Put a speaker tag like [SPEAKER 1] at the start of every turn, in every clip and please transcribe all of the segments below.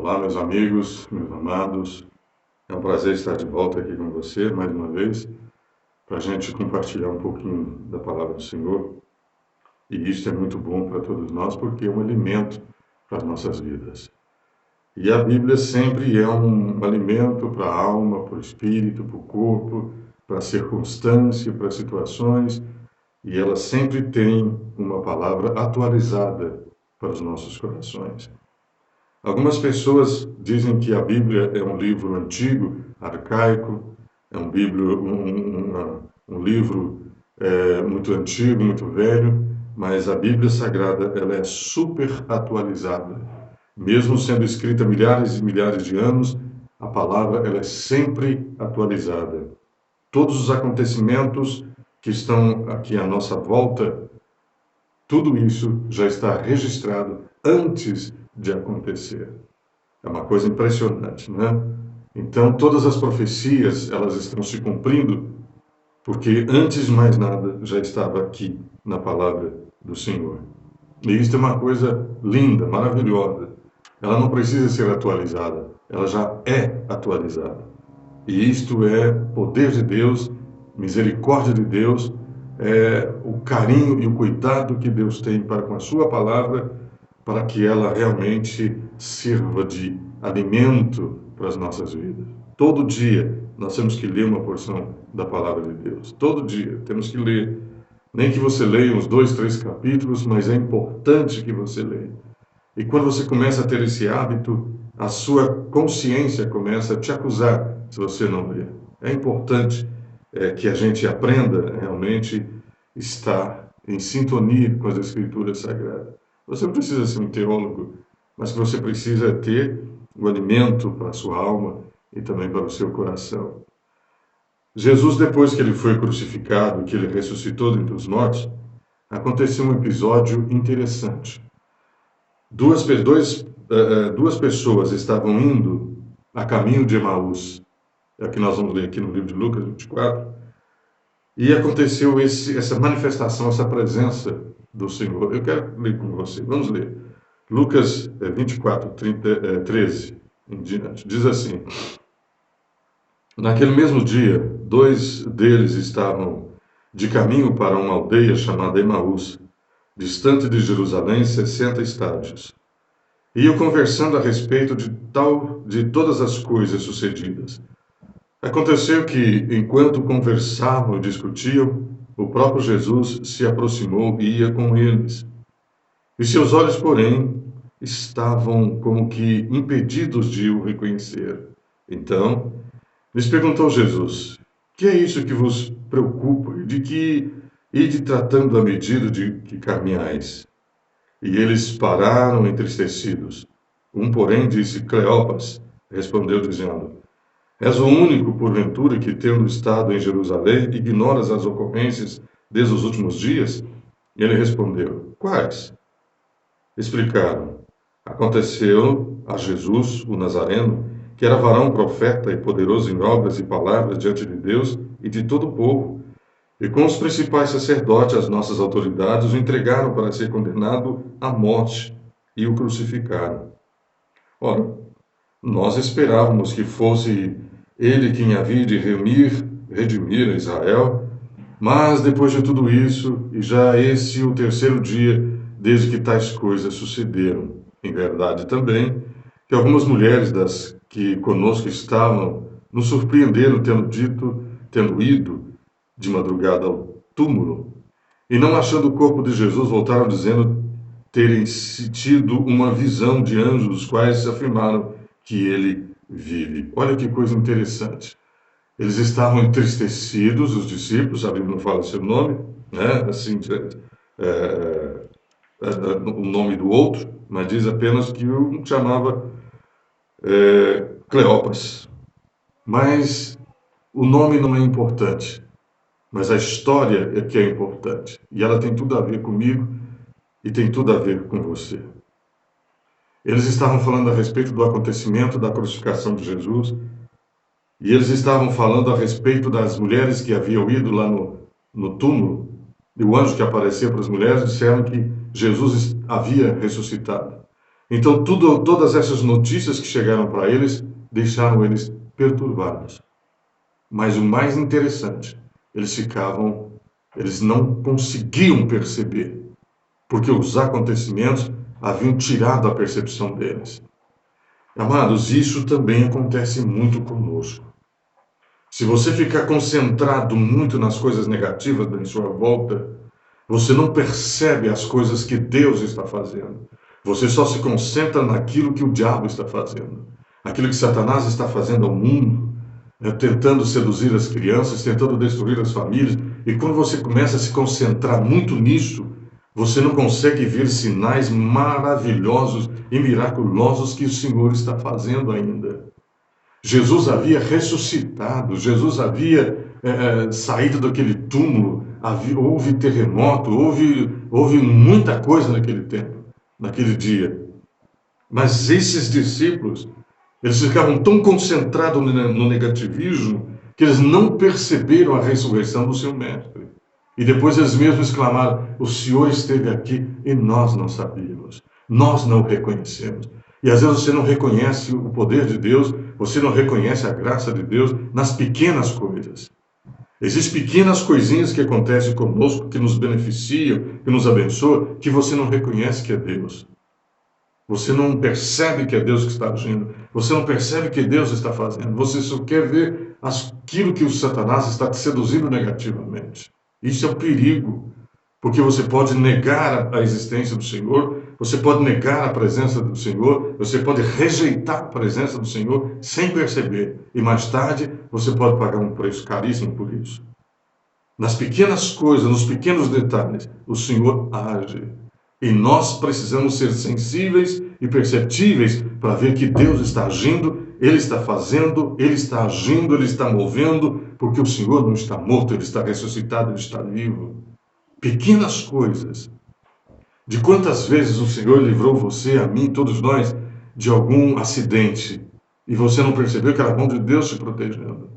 [SPEAKER 1] Olá, meus amigos, meus amados. É um prazer estar de volta aqui com você mais uma vez, para a gente compartilhar um pouquinho da palavra do Senhor. E isso é muito bom para todos nós, porque é um alimento para as nossas vidas. E a Bíblia sempre é um alimento para a alma, para o espírito, para o corpo, para a circunstância, para as situações. E ela sempre tem uma palavra atualizada para os nossos corações. Algumas pessoas dizem que a Bíblia é um livro antigo, arcaico, é um livro muito antigo, muito velho, mas a Bíblia Sagrada ela é super atualizada. Mesmo sendo escrita milhares e milhares de anos, a palavra ela é sempre atualizada. Todos os acontecimentos que estão aqui à nossa volta, tudo isso já está registrado antes de acontecer. É uma coisa impressionante, né? Então, todas as profecias, elas estão se cumprindo, porque antes de mais nada, já estava aqui na palavra do Senhor. E isso é uma coisa linda, maravilhosa. Ela não precisa ser atualizada, ela já é atualizada. E isto é poder de Deus, misericórdia de Deus, é o carinho e o cuidado que Deus tem para com a sua palavra, para que ela realmente sirva de alimento para as nossas vidas. Todo dia nós temos que ler uma porção da palavra de Deus. Todo dia temos que ler. Nem que você leia uns 2, 3 capítulos, mas é importante que você leia. E quando você começa a ter esse hábito, a sua consciência começa a te acusar se você não ler. É importante que a gente aprenda realmente estar em sintonia com as Escrituras Sagradas. Você não precisa ser um teólogo, mas você precisa ter o alimento para a sua alma e também para o seu coração. Jesus, depois que ele foi crucificado, que ele ressuscitou dentre os mortos, aconteceu um episódio interessante. Duas pessoas estavam indo a caminho de Emaús. É o que nós vamos ler aqui no livro de Lucas 24. E aconteceu essa manifestação, essa presença do Senhor. Eu quero ler com você. Vamos ler. Lucas 24, 13 em diante. Diz assim: Naquele mesmo dia, 2 deles estavam de caminho para uma aldeia chamada Emaús, distante de Jerusalém 60 estádios. Iam conversando a respeito de todas as coisas sucedidas. Aconteceu que, enquanto conversavam e discutiam, o próprio Jesus se aproximou e ia com eles. E seus olhos, porém, estavam como que impedidos de o reconhecer. Então, lhes perguntou Jesus: Que é isso que vos preocupa e de que ide tratando à medida de que caminhais? E eles pararam entristecidos. Um, porém, disse: Cleopas, respondeu dizendo: És o único, porventura, que, tendo estado em Jerusalém, ignoras as ocorrências desde os últimos dias? E ele respondeu: Quais? Explicaram: Aconteceu a Jesus, o Nazareno, que era varão profeta e poderoso em obras e palavras diante de Deus e de todo o povo. E com os principais sacerdotes, as nossas autoridades, o entregaram para ser condenado à morte e o crucificaram. Ora, nós esperávamos que fosse ele quem havia de redimir a Israel, mas depois de tudo isso, e já esse o terceiro dia desde que tais coisas sucederam. Em verdade também, que algumas mulheres das que conosco estavam nos surpreenderam tendo ido de madrugada ao túmulo, e não achando o corpo de Jesus, voltaram dizendo terem tido uma visão de anjos, os quais afirmaram que ele vive. Olha que coisa interessante. Eles estavam entristecidos, os discípulos, a Bíblia não fala seu nome, né? Assim, o nome do outro, mas diz apenas que um chamava Cleopas. Mas o nome não é importante. Mas a história é que é importante. E ela tem tudo a ver comigo e tem tudo a ver com você. Eles estavam falando a respeito do acontecimento da crucificação de Jesus. E eles estavam falando a respeito das mulheres que haviam ido lá no túmulo. E o anjo que apareceu para as mulheres disseram que Jesus havia ressuscitado. Então, todas essas notícias que chegaram para eles deixaram eles perturbados. Mas o mais interessante, eles não conseguiam perceber, porque os acontecimentos haviam tirado a percepção deles. Amados, isso também acontece muito conosco. Se você ficar concentrado muito nas coisas negativas em sua volta, você não percebe as coisas que Deus está fazendo. Você só se concentra naquilo que o diabo está fazendo, aquilo que Satanás está fazendo ao mundo, tentando seduzir as crianças, tentando destruir as famílias. E quando você começa a se concentrar muito nisso, você não consegue ver sinais maravilhosos e miraculosos que o Senhor está fazendo ainda. Jesus havia ressuscitado, Jesus havia saído daquele túmulo, houve terremoto, houve muita coisa naquele tempo, naquele dia. Mas esses discípulos, eles ficavam tão concentrados no negativismo que eles não perceberam a ressurreição do seu mestre. E depois eles mesmos exclamaram: o Senhor esteve aqui e nós não sabíamos, nós não o reconhecemos. E às vezes você não reconhece o poder de Deus, você não reconhece a graça de Deus nas pequenas coisas. Existem pequenas coisinhas que acontecem conosco, que nos beneficiam, que nos abençoam, que você não reconhece que é Deus. Você não percebe que é Deus que está agindo. Você não percebe que Deus está fazendo. Você só quer ver aquilo que o Satanás está te seduzindo negativamente. Isso é um perigo, porque você pode negar a existência do Senhor, você pode negar a presença do Senhor, você pode rejeitar a presença do Senhor sem perceber. E mais tarde você pode pagar um preço caríssimo por isso. Nas pequenas coisas, nos pequenos detalhes, o Senhor age. E nós precisamos ser sensíveis e perceptíveis para ver que Deus está agindo, Ele está fazendo, Ele está agindo, Ele está movendo, porque o Senhor não está morto, Ele está ressuscitado, Ele está vivo. Pequenas coisas. De quantas vezes o Senhor livrou você, a mim, todos nós, de algum acidente, e você não percebeu que era a mão de Deus te protegendo?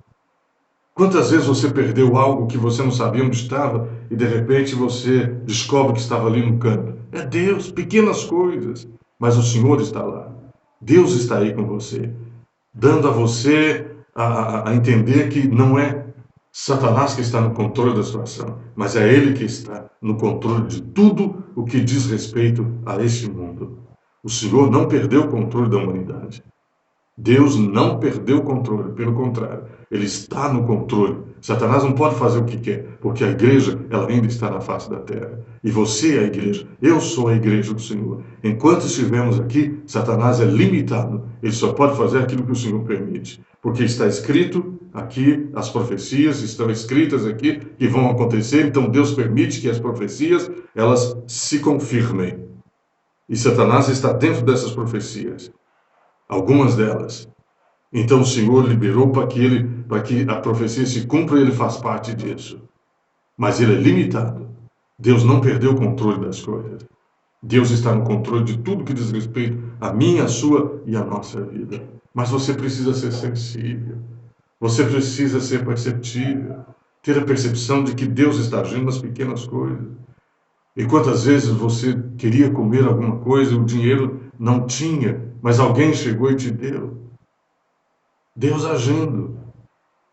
[SPEAKER 1] Quantas vezes você perdeu algo que você não sabia onde estava e de repente você descobre que estava ali no canto? É Deus, pequenas coisas, mas o Senhor está lá. Deus está aí com você, dando a você a entender que não é Satanás que está no controle da situação, mas é Ele que está no controle de tudo o que diz respeito a este mundo. O Senhor não perdeu o controle da humanidade. Deus não perdeu o controle, pelo contrário, Ele está no controle. Satanás não pode fazer o que quer, porque a igreja ela ainda está na face da terra. E você é a igreja, eu sou a igreja do Senhor. Enquanto estivermos aqui, Satanás é limitado. Ele só pode fazer aquilo que o Senhor permite. Porque está escrito aqui, as profecias estão escritas aqui, que vão acontecer, então Deus permite que as profecias elas se confirmem. E Satanás está dentro dessas profecias. Algumas delas. Então o Senhor liberou para que a profecia se cumpra e ele faz parte disso. Mas ele é limitado. Deus não perdeu o controle das coisas. Deus está no controle de tudo que diz respeito à minha, à sua e à nossa vida. Mas você precisa ser sensível. Você precisa ser perceptível. Ter a percepção de que Deus está agindo nas pequenas coisas. E quantas vezes você queria comer alguma coisa e o dinheiro não tinha, mas alguém chegou e te deu. Deus agindo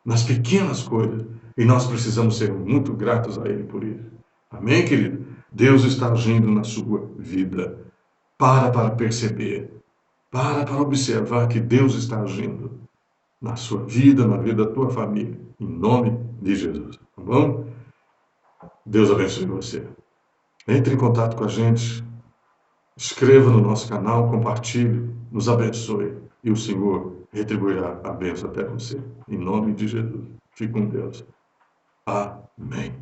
[SPEAKER 1] nas pequenas coisas. E nós precisamos ser muito gratos a Ele por isso. Amém, querido? Deus está agindo na sua vida. Para perceber. Para observar que Deus está agindo na sua vida, na vida da tua família. Em nome de Jesus. Tá bom? Deus abençoe você. Entre em contato com a gente. Escreva no nosso canal, compartilhe, nos abençoe e o Senhor retribuirá a bênção até você. Em nome de Jesus. Fique com Deus. Amém.